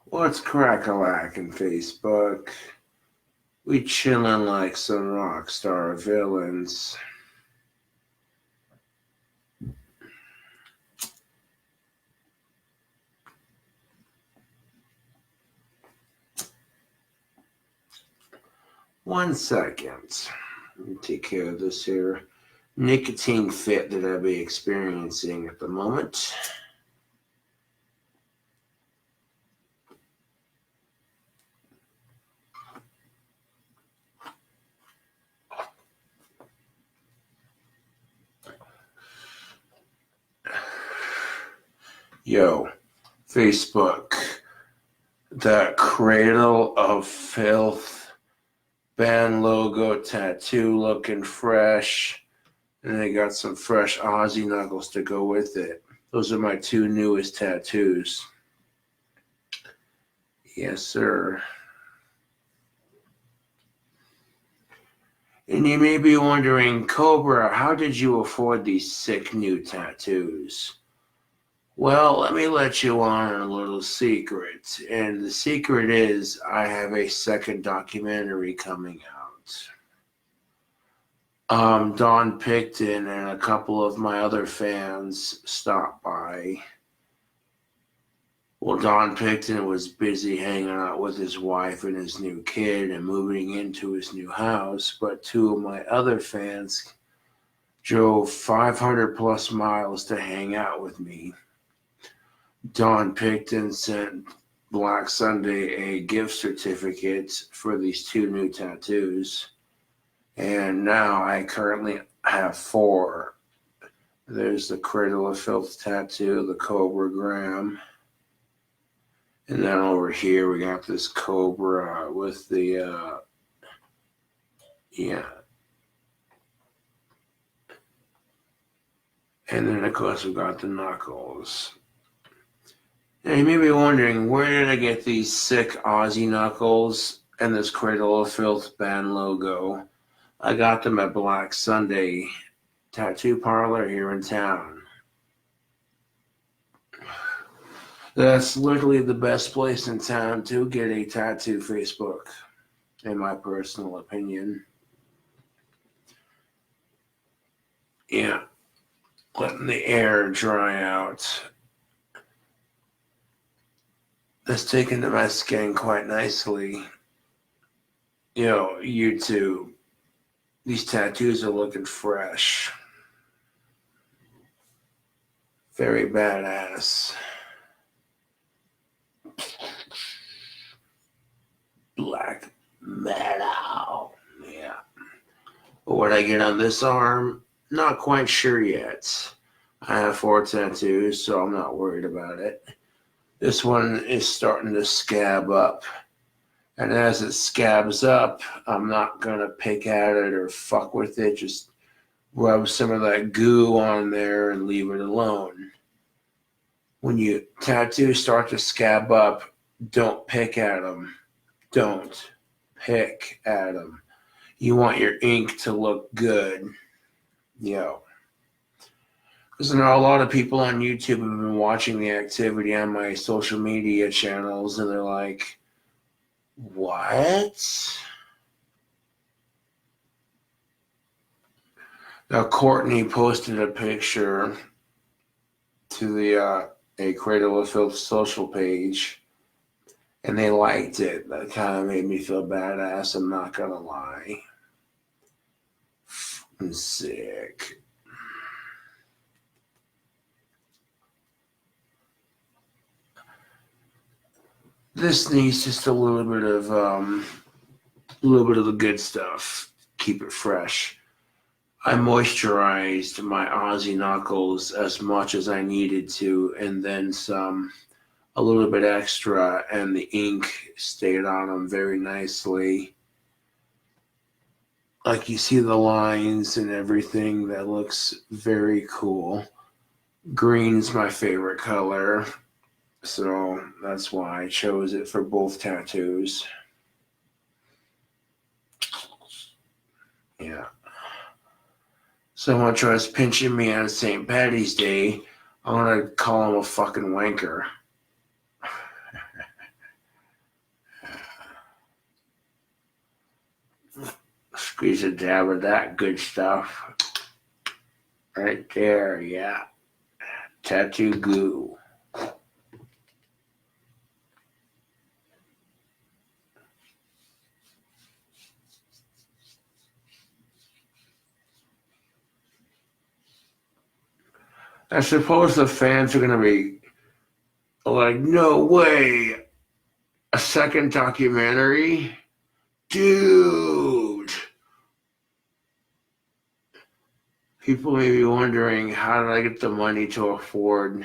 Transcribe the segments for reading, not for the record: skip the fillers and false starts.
What's crack-a-lackin' Facebook? We chillin' like some rock star villains. One second. Let me take care of this here nicotine fit that I be experiencing at the moment. Yo, Facebook, that Cradle of Filth band logo tattoo looking fresh. And they got some fresh Aussie knuckles to go with it. Those are my two newest tattoos. Yes, sir. And you may be wondering, Cobra, how did you afford these sick new tattoos? Well, let me let you on a little secret. And the secret is I have a second documentary coming out. Don Picton and a couple of my other fans stopped by. Well, Don Picton was busy hanging out with his wife and his new kid and moving into his new house, but two of my other fans drove 500 plus miles to hang out with me. Don Picton sent Black Sunday a gift certificate for these two new tattoos, and now I currently have 4. There's the Cradle of Filth tattoo, the Cobra Gram. And then over here we got this cobra with the, And then of course we got the knuckles. Now you may be wondering, where did I get these sick Aussie knuckles and this Cradle of Filth band logo? I got them at Black Sunday tattoo parlor here in town. That's literally the best place in town to get a tattoo, Facebook, in my personal opinion. Yeah, letting the air dry out. That's taken to my skin quite nicely. Yo, YouTube, these tattoos are looking fresh. Very badass. Black metal. Yeah. But what I get on this arm, not quite sure yet. I have 4 tattoos, so I'm not worried about it. This one is starting to scab up. And as it scabs up, I'm not going to pick at it or fuck with it. Just rub some of that goo on there and leave it alone. When your tattoos start to scab up, don't pick at them. Don't pick at them. You want your ink to look good. Yo. Because I know a lot of people on YouTube have been watching the activity on my social media channels, and they're like, what? Now, Courtney posted a picture to the a Cradle of Filth social page, and they liked it. That kind of made me feel badass, I'm not going to lie. I'm sick. This needs just a little bit of the good stuff. Keep it fresh. I moisturized my Aussie knuckles as much as I needed to, and then some, a little bit extra, and the ink stayed on them very nicely. Like you see the lines and everything, that looks very cool. Green's my favorite color. So that's why I chose it for both tattoos. Yeah. Someone tries pinching me on St. Patty's Day, I'm going to call him a fucking wanker. Squeeze a dab of that good stuff. Right there, yeah. Tattoo goo. I suppose the fans are going to be like, no way, a second documentary? Dude! People may be wondering, how did I get the money to afford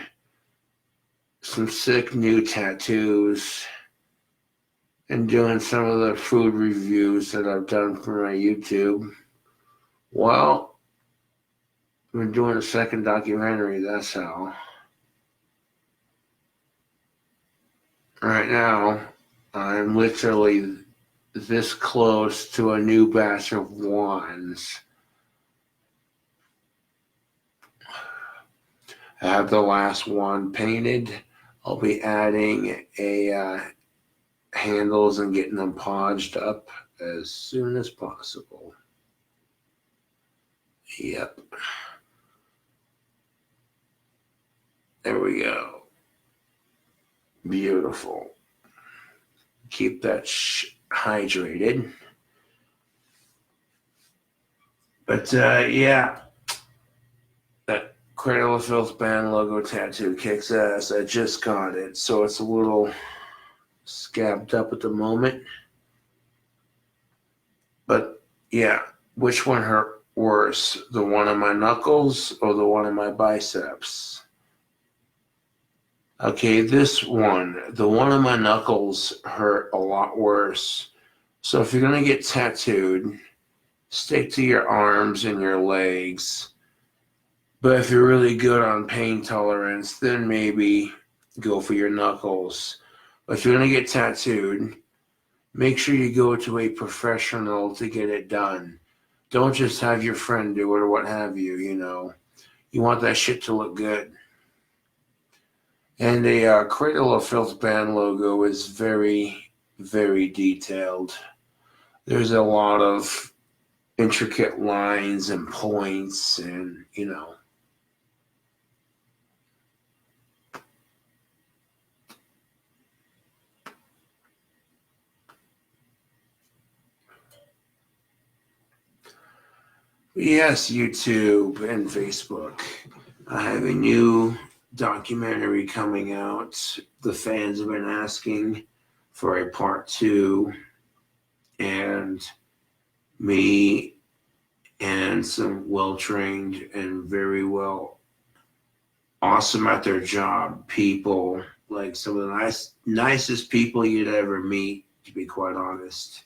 some sick new tattoos and doing some of the food reviews that I've done for my YouTube? Well, I've been doing a second documentary, that's how. Right now, I'm literally this close to a new batch of wands. I have the last one painted. I'll be adding handles and getting them polished up as soon as possible. Yep. There we go. Beautiful. Keep that hydrated. But yeah, that Cradle of Filth band logo tattoo kicks ass. I just got it, so it's a little scabbed up at the moment. But yeah, which one hurt worse? The one on my knuckles or the one on my biceps? Okay, this one, the one on my knuckles hurt a lot worse. So if you're going to get tattooed, stick to your arms and your legs. But if you're really good on pain tolerance, then maybe go for your knuckles. But if you're going to get tattooed, make sure you go to a professional to get it done. Don't just have your friend do it or what have you, you know. You want that shit to look good. And the Cradle of Filth band logo is very, very detailed. There's a lot of intricate lines and points and, you know. Yes, YouTube and Facebook. I have a new documentary coming out. The fans have been asking for a part 2, and me and some well-trained and very awesome at their job people, like some of the nicest people you'd ever meet, to be quite honest.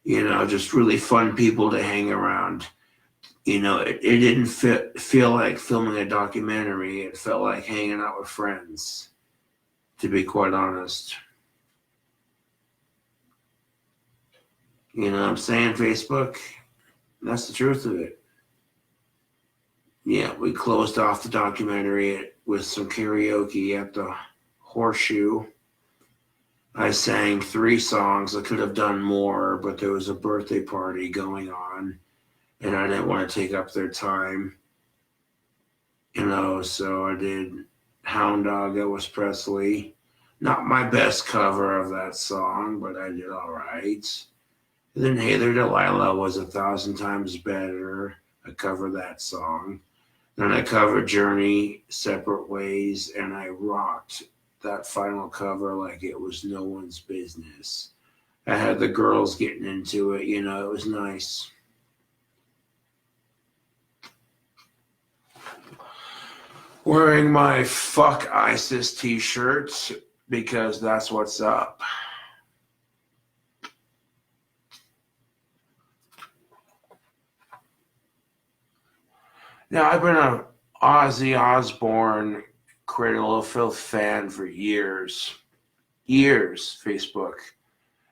You know, just really fun people to hang around. You know, it didn't feel like filming a documentary. It felt like hanging out with friends, to be quite honest. You know what I'm saying, Facebook? That's the truth of it. Yeah, we closed off the documentary with some karaoke at the Horseshoe. I sang 3 songs. I could have done more, but there was a birthday party going on, and I didn't want to take up their time. You know, so I did Hound Dog, Elvis Presley. Not my best cover of that song, but I did all right. And then Hey There Delilah was 1,000 times better. I covered that song. Then I covered Journey, Separate Ways, and I rocked that final cover like it was no one's business. I had the girls getting into it, you know, it was nice. Wearing my Fuck ISIS t-shirts because that's what's up. Now, I've been an Ozzy Osbourne Cradle of Filth fan for years, Facebook.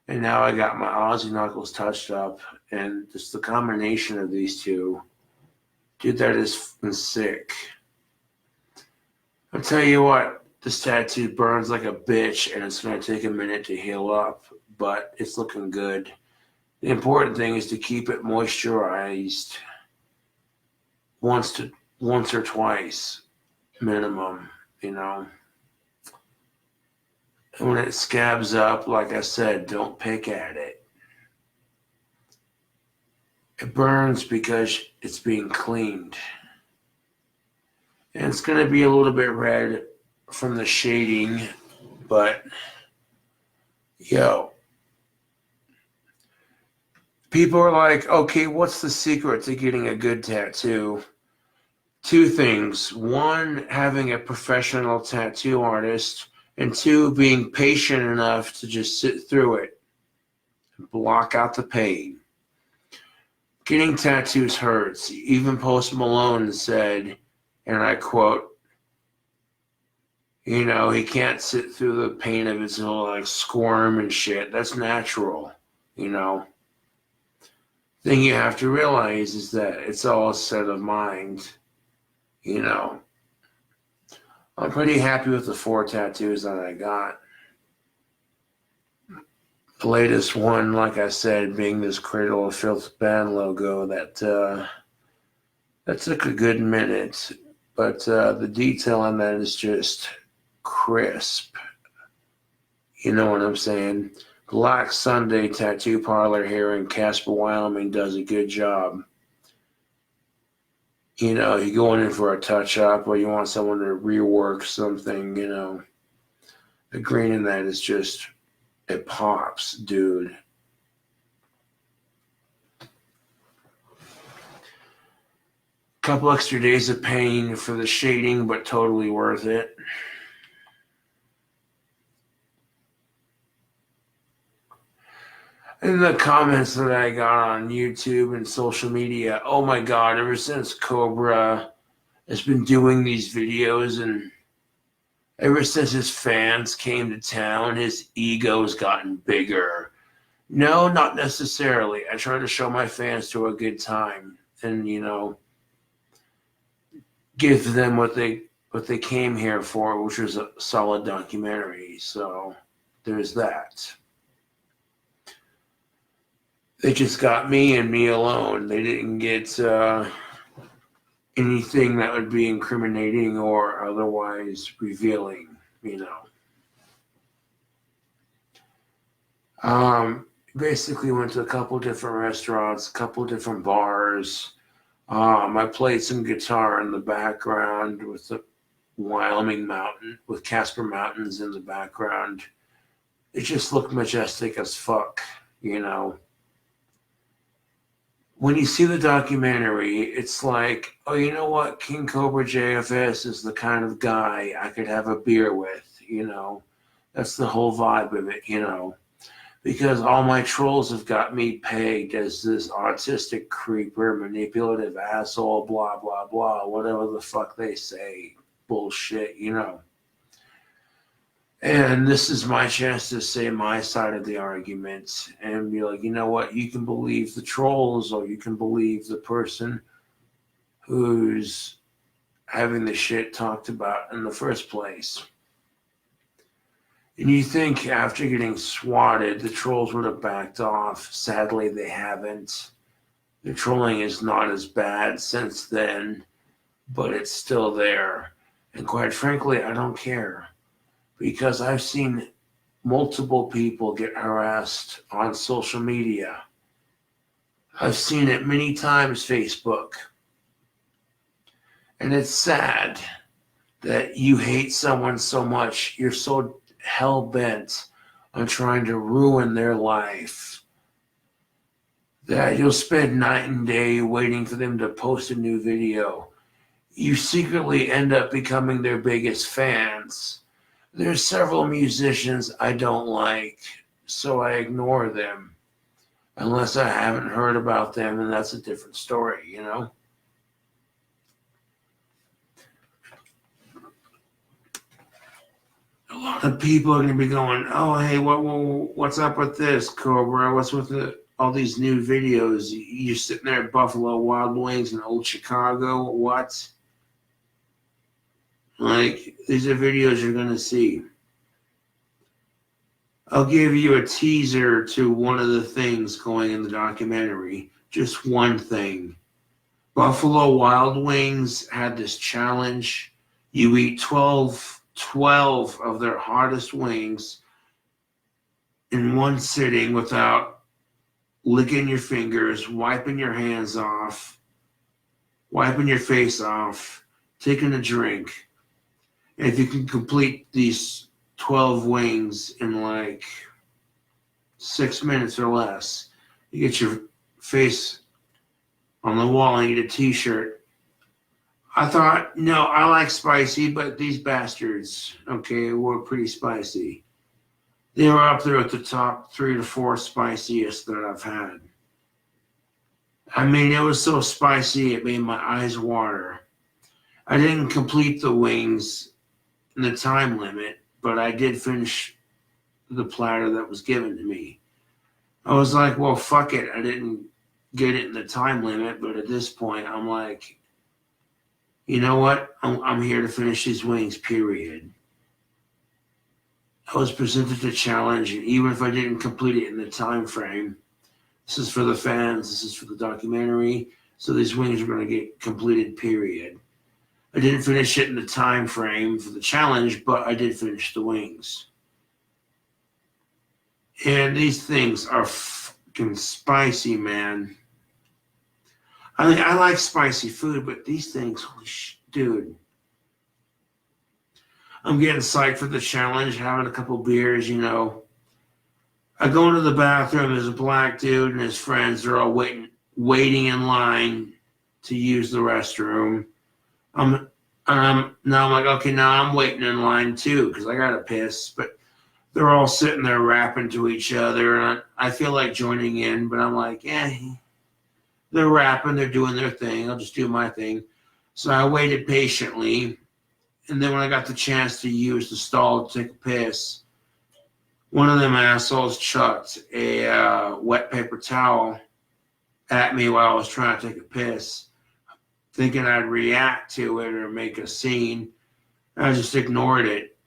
And now I got my Ozzy knuckles touched up, and just the combination of these two, dude, that is sick. I'll tell you what, this tattoo burns like a bitch, and it's going to take a minute to heal up, but it's looking good. The important thing is to keep it moisturized once or twice minimum, you know. And when it scabs up, like I said, don't pick at it. It burns because it's being cleaned. And it's going to be a little bit red from the shading, but yo, people are like, okay, what's the secret to getting a good tattoo? Two things. One, having a professional tattoo artist, and two, being patient enough to just sit through it and block out the pain. Getting tattoos hurts. Even Post Malone said, and I quote, you know, he can't sit through the pain of it, little like squirm and shit. That's natural, you know. Thing you have to realize is that it's all a set of mind, you know. I'm pretty happy with the 4 tattoos that I got. The latest one, like I said, being this Cradle of Filth band logo that took a good minute, but the detail on that is just crisp. You know what I'm saying? Black Sunday Tattoo Parlor here in Casper, Wyoming does a good job. You know, you're going in for a touch-up or you want someone to rework something, you know. The green in that is just, it pops, dude. Couple extra days of pain for the shading, but totally worth it. In the comments that I got on YouTube and social media, oh my God, ever since Cobra has been doing these videos and ever since his fans came to town, his ego's gotten bigger. No, not necessarily. I try to show my fans to a good time and, you know, give them what they came here for, which was a solid documentary. So there's that. They just got me and me alone. They didn't get anything that would be incriminating or otherwise revealing, you know. Basically went to a couple different restaurants, a couple different bars. I played some guitar in the background with the Wyoming mountain, with Casper Mountains in the background. It just looked majestic as fuck, you know. When you see the documentary, it's like, oh, you know what? KingCobraJFS is the kind of guy I could have a beer with, you know. That's the whole vibe of it, you know. Because all my trolls have got me pegged as this autistic creeper, manipulative asshole, blah, blah, blah, whatever the fuck they say. Bullshit, you know. And this is my chance to say my side of the argument and be like, you know what, you can believe the trolls or you can believe the person who's having the shit talked about in the first place. And you think after getting swatted, the trolls would have backed off. Sadly, they haven't. The trolling is not as bad since then, but it's still there. And quite frankly, I don't care. Because I've seen multiple people get harassed on social media. I've seen it many times, Facebook. And it's sad that you hate someone so much. You're so hell-bent on trying to ruin their life that you'll spend night and day waiting for them to post a new video. You secretly end up becoming their biggest fans. There's several musicians I don't like, so I ignore them. Unless I haven't heard about them, and that's a different story, you know? A lot of people are going to be going, oh, hey, what's up with this, Cobra? What's with all these new videos? You're sitting there at Buffalo Wild Wings in old Chicago. What? Like, these are videos you're going to see. I'll give you a teaser to one of the things going in the documentary. Just one thing. Buffalo Wild Wings had this challenge. You eat 12 of their hottest wings in one sitting without licking your fingers, wiping your hands off, wiping your face off, taking a drink. And if you can complete these 12 wings in like 6 minutes or less, you get your face on the wall and get a t-shirt. I thought, no, I like spicy, but these bastards, okay, were pretty spicy. They were up there at the top 3 to 4 spiciest that I've had. I mean, it was so spicy, it made my eyes water. I didn't complete the wings in the time limit, but I did finish the platter that was given to me. I was like, well, fuck it. I didn't get it in the time limit, but at this point, I'm like, you know what? I'm here to finish these wings, period. I was presented the challenge, and even if I didn't complete it in the time frame, this is for the fans, this is for the documentary, so these wings are going to get completed, period. I didn't finish it in the time frame for the challenge, but I did finish the wings. And these things are fucking spicy, man. I mean, I like spicy food, but these things, holy dude. I'm getting psyched for the challenge, having a couple beers, you know. I go into the bathroom, there's a black dude and his friends, they're all waiting in line to use the restroom. I'm like, okay, now I'm waiting in line too, because I gotta piss, but they're all sitting there rapping to each other, and I feel like joining in, but I'm like, they're rapping, they're doing their thing, I'll just do my thing. So I waited patiently, and then when I got the chance to use the stall to take a piss, one of them assholes chucked a wet paper towel at me while I was trying to take a piss, thinking I'd react to it or make a scene. I just ignored it.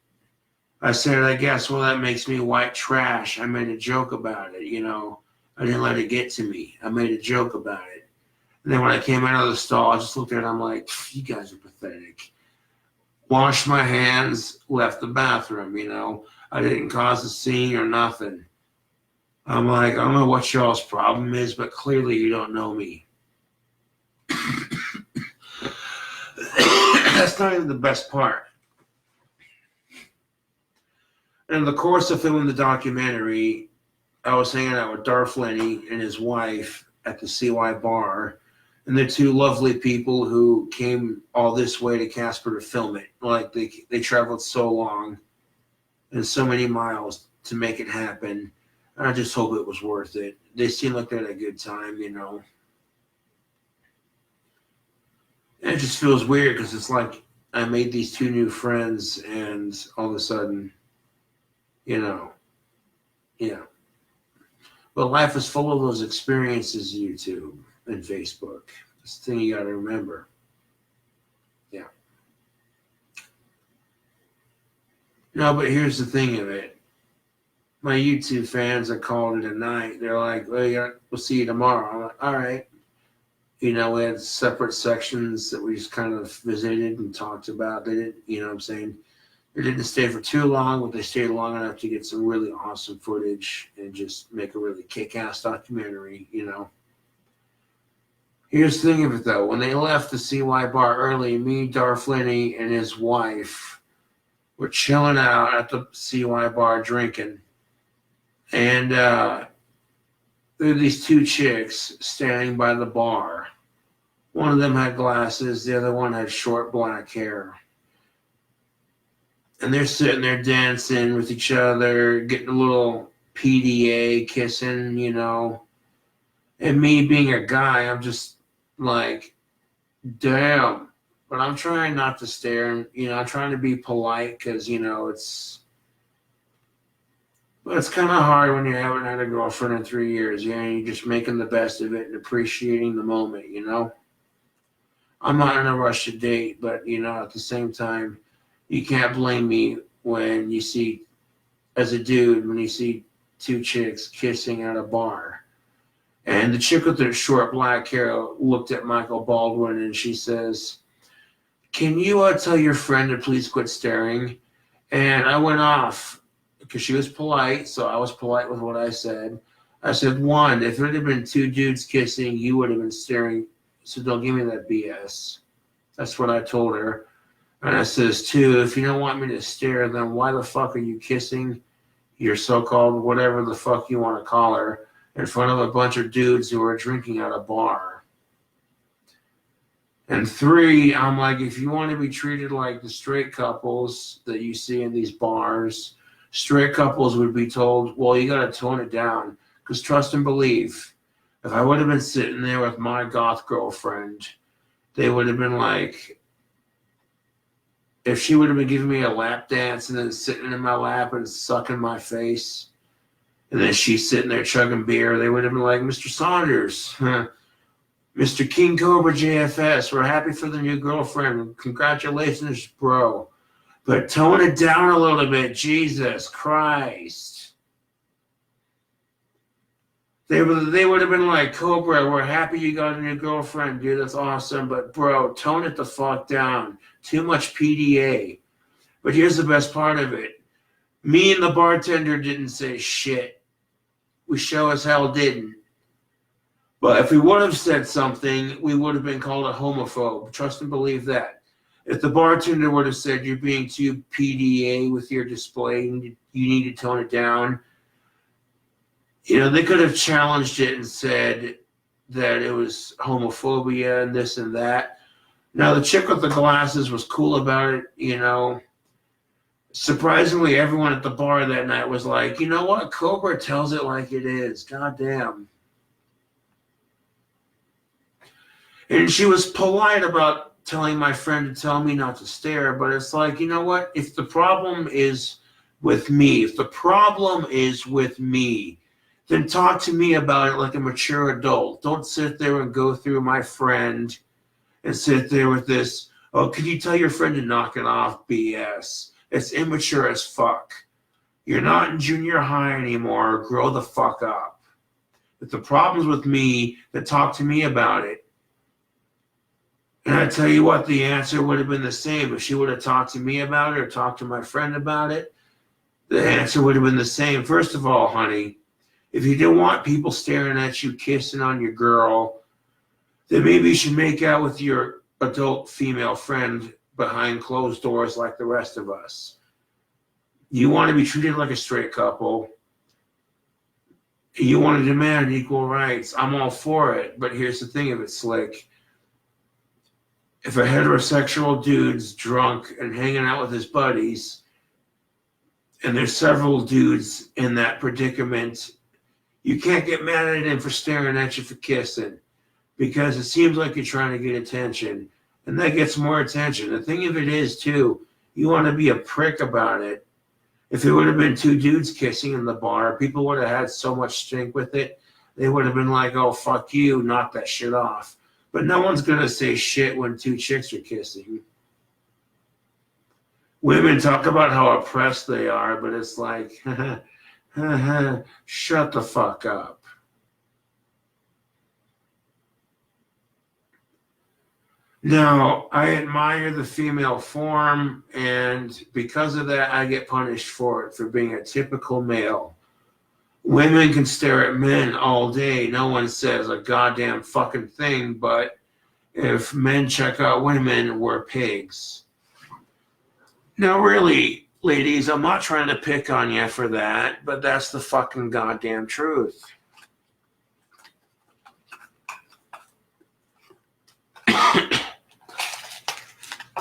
I said, I guess, well, that makes me white trash. I made a joke about it, you know. I didn't let it get to me. I made a joke about it. And then when I came out of the stall, I just looked at it, I'm like, you guys are pathetic. Washed my hands, left the bathroom, you know. I didn't cause a scene or nothing. I'm like, I don't know what y'all's problem is, but clearly you don't know me. That's not even the best part. In the course of filming the documentary, I was hanging out with Darth Lenny and his wife at the CY bar, and they're two lovely people who came all this way to Casper to film it. Like they traveled so long and so many miles to make it happen. I just hope it was worth it. They seem like they had a good time, you know. And it just feels weird because it's like I made these two new friends, and all of a sudden, you know, yeah. But life is full of those experiences, YouTube and Facebook. That's the thing you got to remember. Yeah. No, but here's the thing of it. My YouTube fans, I called it a night. They're like, well, yeah, we'll see you tomorrow. I'm like, all right. You know, we had separate sections that we just kind of visited and talked about. They didn't, you know what I'm saying? They didn't stay for too long, but they stayed long enough to get some really awesome footage and just make a really kick-ass documentary, you know. Here's the thing of it, though. When they left the CY bar early, me, Darth Lenny, and his wife were chilling out at the CY bar drinking. And there were these two chicks standing by the bar. One of them had glasses. The other one had short black hair. And they're sitting there dancing with each other, getting a little PDA, kissing, you know. And me being a guy, I'm just like, damn. But I'm trying not to stare. You know, I'm trying to be polite because, you know, it's kind of hard when you haven't had a girlfriend in 3 years. You know, you're just making the best of it and appreciating the moment, you know. I'm not in a rush to date, but, you know, at the same time, you can't blame me when you see as a dude when you see two chicks kissing at a bar. And the chick with the short black hair looked at Michael Baldwin and she says, "Can you tell your friend to please quit staring?" And I went off because she was polite, so I was polite with what I said. I said, one, if it had been two dudes kissing, you would have been staring, so don't give me that BS. That's what I told her. And I says, two, if you don't want me to stare, then why the fuck are you kissing your so-called whatever the fuck you want to call her in front of a bunch of dudes who are drinking at a bar? And three, I'm like, if you want to be treated like the straight couples that you see in these bars, straight couples would be told, well, you got to tone it down. Because trust and believe, if I would have been sitting there with my goth girlfriend, they would have been like, if she would have been giving me a lap dance and then sitting in my lap and sucking my face, and then she's sitting there chugging beer, they would have been like, Mr. Saunders, Mr. KingCobraJFS, we're happy for the new girlfriend. Congratulations, bro. But tone it down a little bit, Jesus Christ. They would have been like, Cobra, we're happy you got a new girlfriend, dude. That's awesome. But, bro, tone it the fuck down. Too much PDA. But here's the best part of it. Me and the bartender didn't say shit. We sure as hell didn't. But if we would have said something, we would have been called a homophobe. Trust and believe that. If the bartender would have said, you're being too PDA with your display, you need to tone it down, you know, they could have challenged it and said that it was homophobia and this and that. Now, the chick with the glasses was cool about it, you know. Surprisingly, everyone at the bar that night was like, you know what? Cobra tells it like it is. God damn. And she was polite about telling my friend to tell me not to stare, but it's like, you know what? If the problem is with me, then talk to me about it like a mature adult. Don't sit there and go through my friend and sit there with this, oh, could you tell your friend to knock it off BS? It's immature as fuck. You're not in junior high anymore. Grow the fuck up. If the problem's with me, then talk to me about it. And I tell you what, the answer would have been the same. If she would have talked to me about it or talked to my friend about it, the answer would have been the same. First of all, honey, if you don't want people staring at you, kissing on your girl, then maybe you should make out with your adult female friend behind closed doors like the rest of us. You want to be treated like a straight couple. You want to demand equal rights. I'm all for it, but here's the thing of it, Slick. If a heterosexual dude's drunk and hanging out with his buddies, and there's several dudes in that predicament, you can't get mad at him for staring at you for kissing, because it seems like you're trying to get attention, and that gets more attention. The thing of it is, too, you want to be a prick about it. If it would have been two dudes kissing in the bar, people would have had so much stink with it, they would have been like, oh, fuck you, knock that shit off. But no one's going to say shit when two chicks are kissing. Women talk about how oppressed they are, but it's like, shut the fuck up. Now, I admire the female form, and because of that, I get punished for it, for being a typical male. Women can stare at men all day. No one says a goddamn fucking thing, but if men check out women, we're pigs. Now, really, ladies, I'm not trying to pick on you for that, but that's the fucking goddamn truth.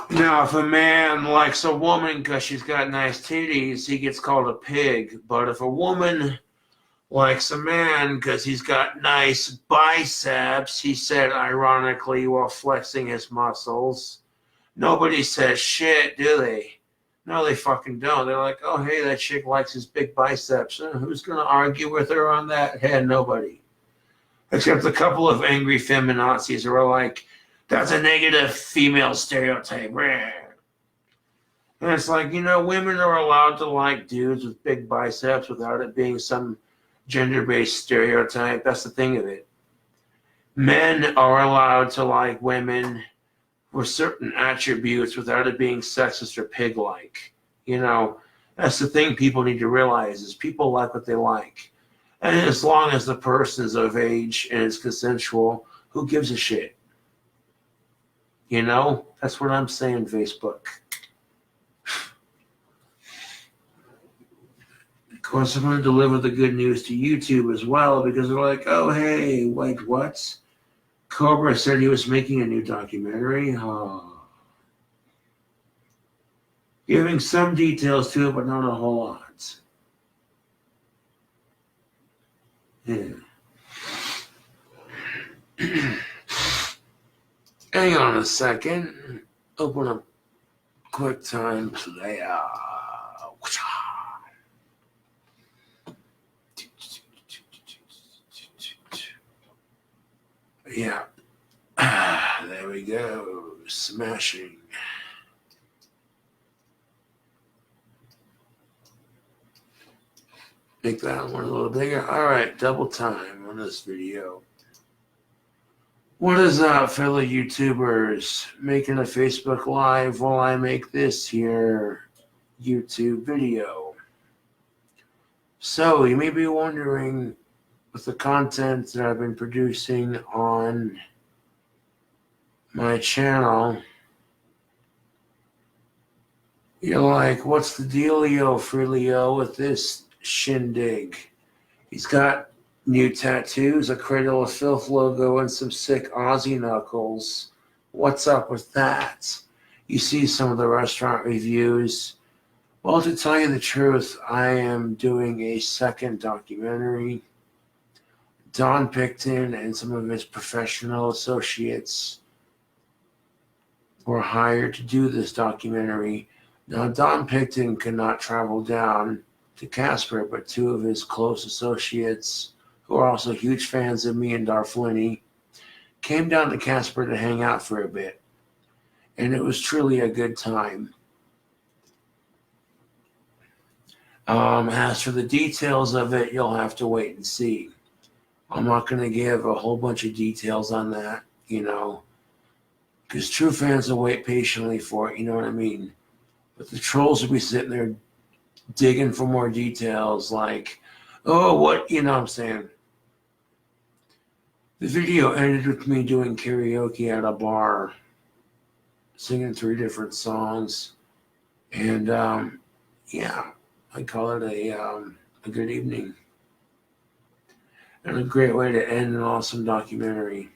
Now, if a man likes a woman because she's got nice titties, he gets called a pig. But if a woman likes a man because he's got nice biceps, he said ironically while flexing his muscles, nobody says shit, do they? No, they fucking don't. They're like, oh, hey, that chick likes his big biceps. Who's going to argue with her on that? Hey, nobody. Except a couple of angry feminazis who are like, that's a negative female stereotype. And it's like, women are allowed to like dudes with big biceps without it being some gender-based stereotype. That's the thing of it. Men are allowed to like women with certain attributes without it being sexist or pig-like. That's the thing people need to realize is people like what they like. And as long as the person is of age and it's consensual, who gives a shit? That's what I'm saying, Facebook. Of course, I'm going to deliver the good news to YouTube as well because they're like, oh, hey, wait, what? Cobra said he was making a new documentary. Oh. Giving some details to it, but not a whole lot. Yeah. Hang on a second. Open up QuickTime Player. Yeah. There we go. Smashing. Make that one a little bigger. All right, double time on this video. What is up, fellow YouTubers? Making a Facebook Live while I make this here YouTube video. So, you may be wondering, with the content that I've been producing on my channel, you're like, what's the dealio, Frilio, with this shindig? He's got new tattoos, a Cradle of Filth logo, and some sick Aussie knuckles. What's up with that? You see some of the restaurant reviews. Well, to tell you the truth, I am doing a second documentary. Don Picton and some of his professional associates were hired to do this documentary. Now, Don Picton could not travel down to Casper, but two of his close associates, who are also huge fans of me and Darflini, came down to Casper to hang out for a bit. And it was truly a good time. As for the details of it, you'll have to wait and see. I'm not going to give a whole bunch of details on that, because true fans will wait patiently for it, you know what I mean? But the trolls will be sitting there digging for more details like, oh, what, what I'm saying? The video ended with me doing karaoke at a bar, singing 3 different songs, and yeah, I call it a good evening. And a great way to end an awesome documentary.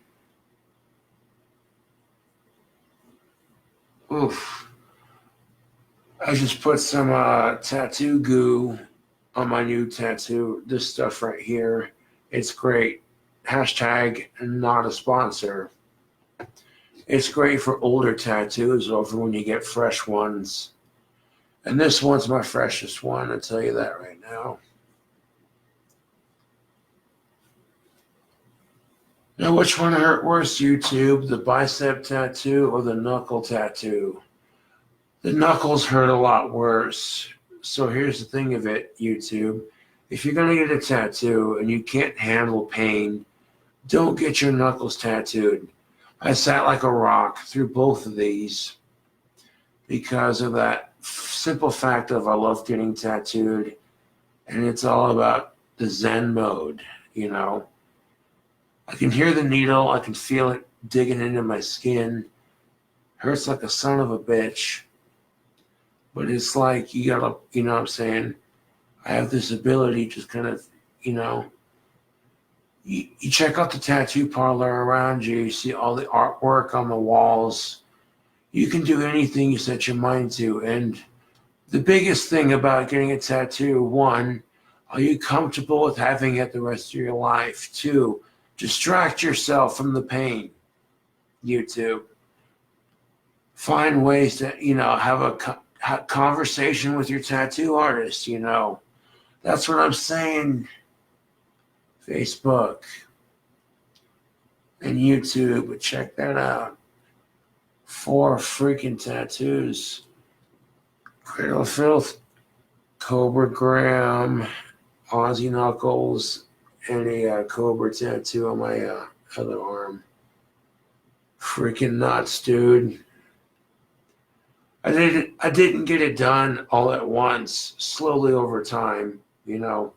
Oof. I just put some tattoo goo on my new tattoo. This stuff right here. It's great. Hashtag not a sponsor. It's great for older tattoos or for when you get fresh ones. And this one's my freshest one, I'll tell you that right now. Now, which one hurt worse, YouTube? The bicep tattoo or the knuckle tattoo? The knuckles hurt a lot worse. So here's the thing of it, YouTube. If you're going to get a tattoo and you can't handle pain, don't get your knuckles tattooed. I sat like a rock through both of these because of that simple fact of I love getting tattooed. And it's all about the Zen mode, I can hear the needle. I can feel it digging into my skin. Hurts like a son of a bitch. But it's like you gotta, what I'm saying? I have this ability just kind of, you check out the tattoo parlor around you. You see all the artwork on the walls. You can do anything you set your mind to. And the biggest thing about getting a tattoo, 1, are you comfortable with having it the rest of your life? 2, distract yourself from the pain, YouTube. Find ways to, have a conversation with your tattoo artist, That's what I'm saying. Facebook and YouTube, but check that out. 4 freaking tattoos. Cradle of Filth, Cobra Graham, Aussie Knuckles, and a Cobra tattoo on my other arm. Freaking nuts, dude. I didn't get it done all at once, slowly over time, you know.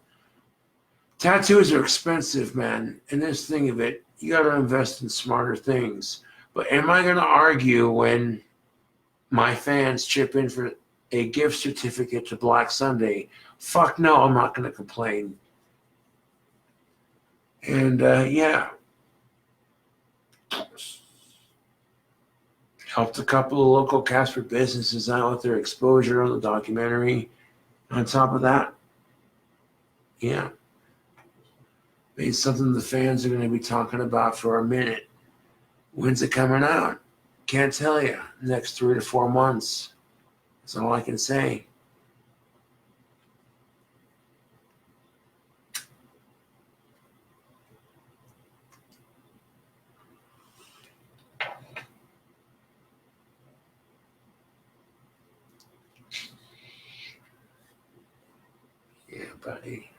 Tattoos are expensive, man. And this thing of it, you got to invest in smarter things. But am I going to argue when my fans chip in for a gift certificate to Black Sunday? Fuck no, I'm not going to complain. And yeah, helped a couple of local Casper businesses out with their exposure on the documentary. On top of that, yeah, made something the fans are going to be talking about for a minute. When's it coming out? Can't tell you. Next 3 to 4 months. That's all I can say. Yeah, buddy.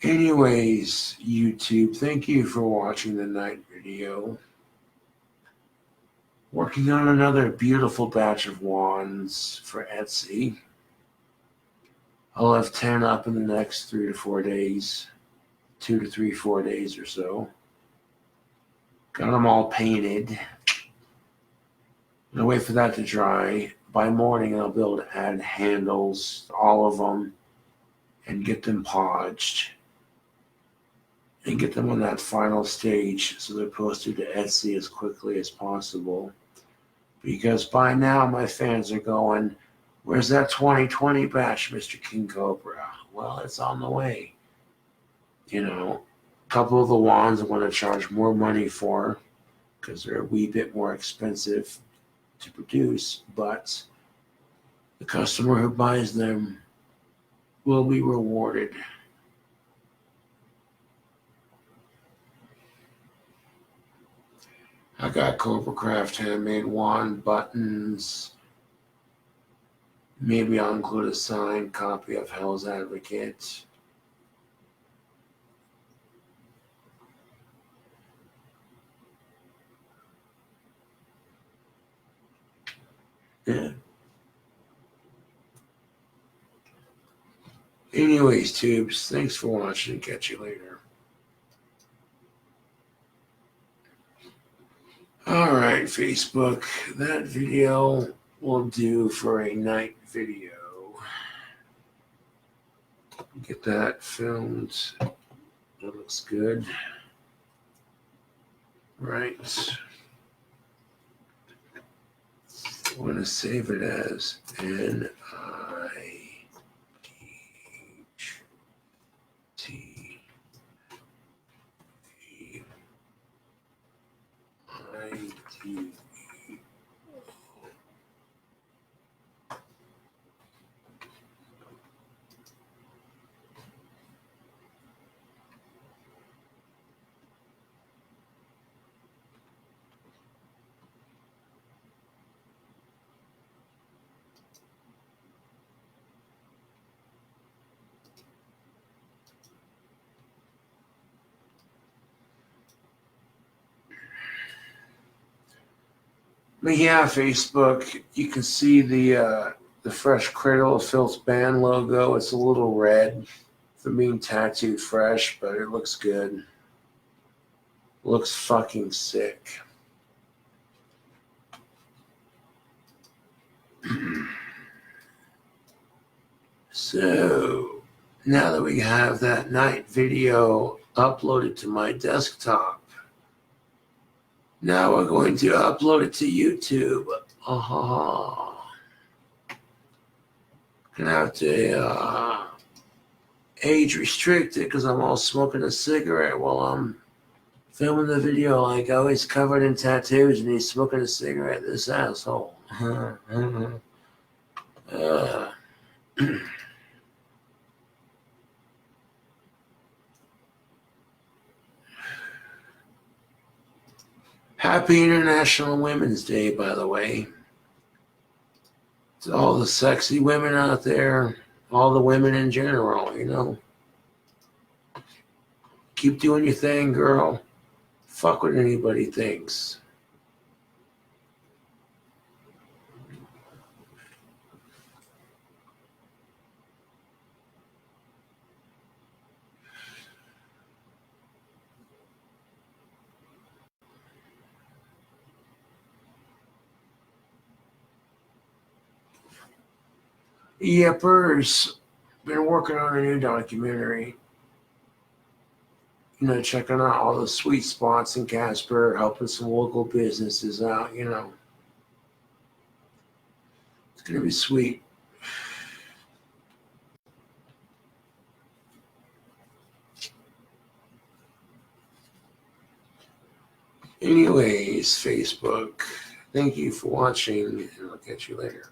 Anyways, YouTube, thank you for watching the night video. Working on another beautiful batch of wands for Etsy. I'll have 10 up in the next 3 to 4 days. 2 to 3, 4 days or so. Got them all painted. I'll wait for that to dry. By morning, I'll be able to add handles, all of them, and get them podged. And get them on that final stage so they're posted to Etsy as quickly as possible. Because by now, my fans are going, where's that 2020 batch, Mr. King Cobra? Well, it's on the way. You know, a couple of the wands I'm going to charge more money for because they're a wee bit more expensive to produce, but the customer who buys them will be rewarded. I got Cobra Craft handmade wand buttons. Maybe I'll include a signed copy of Hell's Advocate. Yeah. Anyways, tubes, thanks for watching. Catch you later. All right, Facebook, that video will do for a night video. Get that filmed. That looks good. Right. I'm going to save it as NIGHT. But yeah, Facebook, you can see the fresh Cradle of Filth band logo. It's a little red for being tattooed fresh, but it looks good. Looks fucking sick. So, now that we have that night video uploaded to my desktop, now we're going to upload it to YouTube. Gonna have to age restrict it because I'm all smoking a cigarette while I'm filming the video, like always covered in tattoos, and he's smoking a cigarette. This asshole. Happy International Women's Day, by the way. To all the sexy women out there, all the women in general, you know. Keep doing your thing, girl. Fuck what anybody thinks. Yepers. Been working on a new documentary. You know, checking out all the sweet spots in Casper, helping some local businesses out, you know. It's going to be sweet. Anyways, Facebook, thank you for watching, and I'll catch you later.